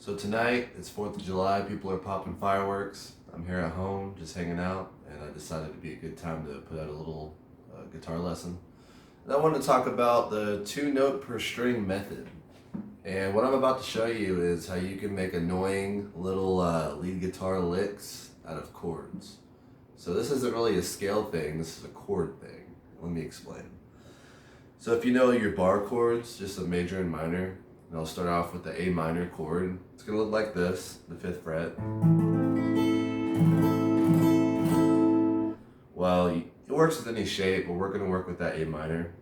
So tonight, it's 4th of July, people are popping fireworks. I'm here at home, just hanging out, and I decided it'd be a good time to put out a little guitar lesson. And I want to talk about the 2 note per string method. And what I'm about to show you is how you can make annoying little lead guitar licks out of chords. So this isn't really a scale thing, this is a chord thing. Let me explain. So if you know your bar chords, just a major and minor, and I'll start off with the A minor chord. It's going to look like this, the 5th fret. Well, it works with any shape, but we're going to work with that A minor.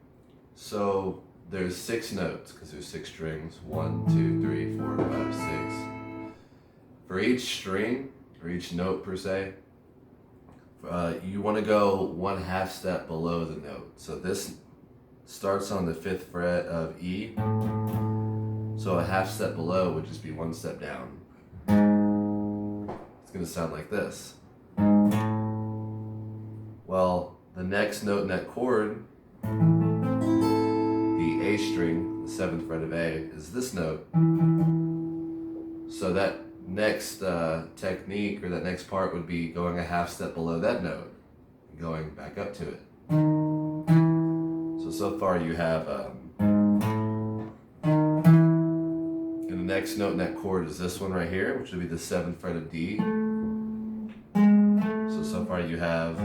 So there's 6 notes, because there's 6 strings. 1, 2, 3, 4, 5, 6. For each string, or each note per se, you want to go 1/2 step below the note. So this starts on the 5th fret of E. So a 1/2 step below would just be 1 step down. It's going to sound like this. Well, the next note in that chord, the A string, the 7th fret of A, is this note. So that next technique, or that next part, would be going a 1/2 step below that note, and going back up to it. So far you have, and the next note in that chord is this one right here, which would be the 7th fret of D. So far you have,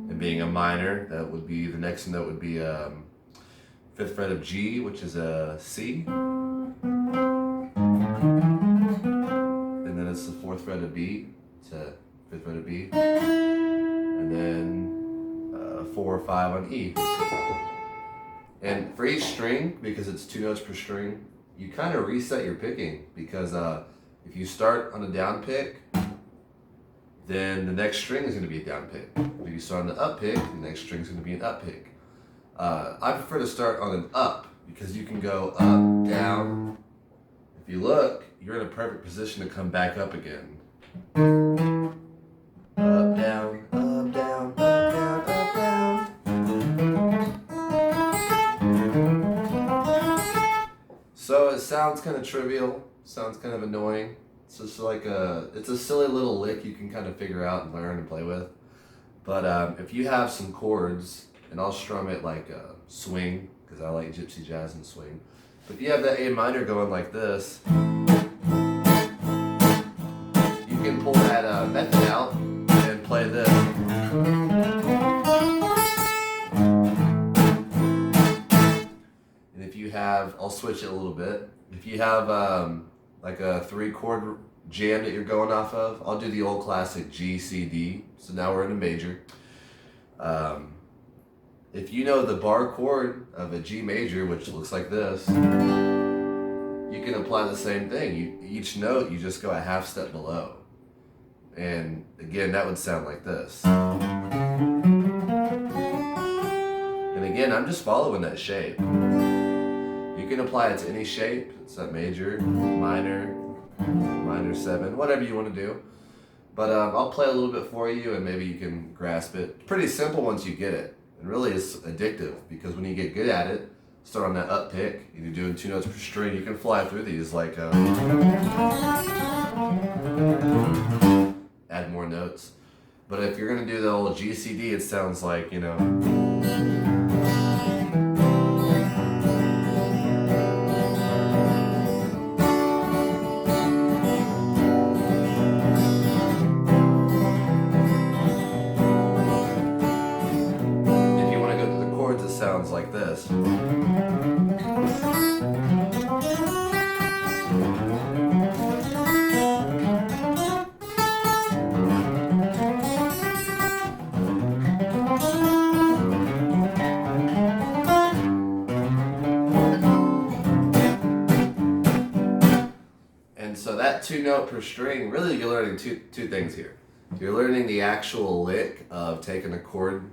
and being a minor, that would be, the next note would be 5th fret of G, which is a C. And then it's the 4th fret of B, it's a 5th fret of B. And then 4 or 5 on E. And for each string, because it's 2 notes per string, you kind of reset your picking, because if you start on a down pick, then the next string is going to be a down pick. If you start on the up pick, the next string is going to be an up pick. I prefer to start on an up, because you can go up, down. If you look, you're in a perfect position to come back up again. Up, down, up, down, up, down, up, down. So it sounds kind of trivial, sounds kind of annoying. It's just like it's a silly little lick you can kind of figure out and learn and play with. But if you have some chords, and I'll strum it like a swing, because I like gypsy jazz and swing. But if you have that A minor going like this, you can pull that method out and play this. And if you have, I'll switch it a little bit. If you have like a 3-chord jam that you're going off of, I'll do the old classic G, C, D. So now we're in a major. If you know the bar chord of a G major, which looks like this, you can apply the same thing. Each note, you just go a 1/2 step below. And again, that would sound like this. And again, I'm just following that shape. You can apply it to any shape. It's that major, minor, minor 7, whatever you want to do. But I'll play a little bit for you, and maybe you can grasp it. Pretty simple once you get it. And really it's addictive, because when you get good at it, start on that up pick, and you're doing 2 notes per string, you can fly through these like add more notes. But if you're gonna do the old G, C, D, it sounds like, you know. Sounds like this. And so that 2 note per string, really you're learning two things here. You're learning the actual lick of taking a chord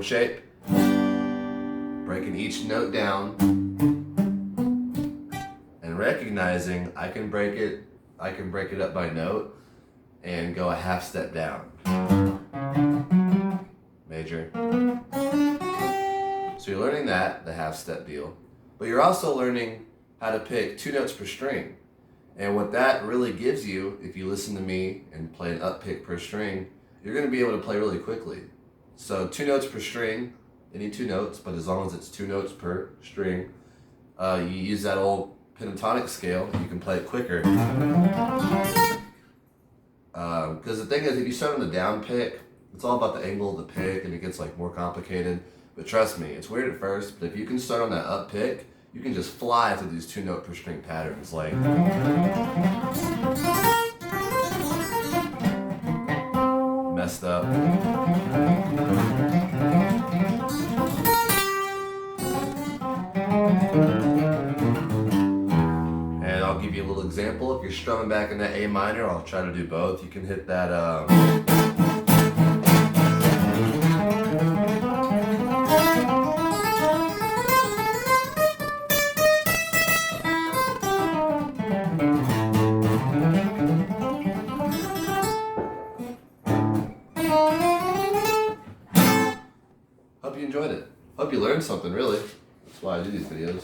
shape, breaking each note down, and recognizing I can break it up by note and go a 1/2 step down. Major. So you're learning that, the 1/2 step deal, but you're also learning how to pick 2 notes per string. And what that really gives you, if you listen to me and play an up pick per string, you're going to be able to play really quickly. So 2 notes per string, any 2 notes, but as long as it's 2 notes per string, you use that old pentatonic scale, you can play it quicker. Because the thing is, if you start on the down pick, it's all about the angle of the pick, and it gets like more complicated. But trust me, it's weird at first, but if you can start on that up pick, you can just fly through these 2 note per string patterns. Like, messed up. And I'll give you a little example. If you're strumming back in that A minor, I'll try to do both. You can hit that. Hope you enjoyed it. Hope you learned something, really. That's why I do these videos.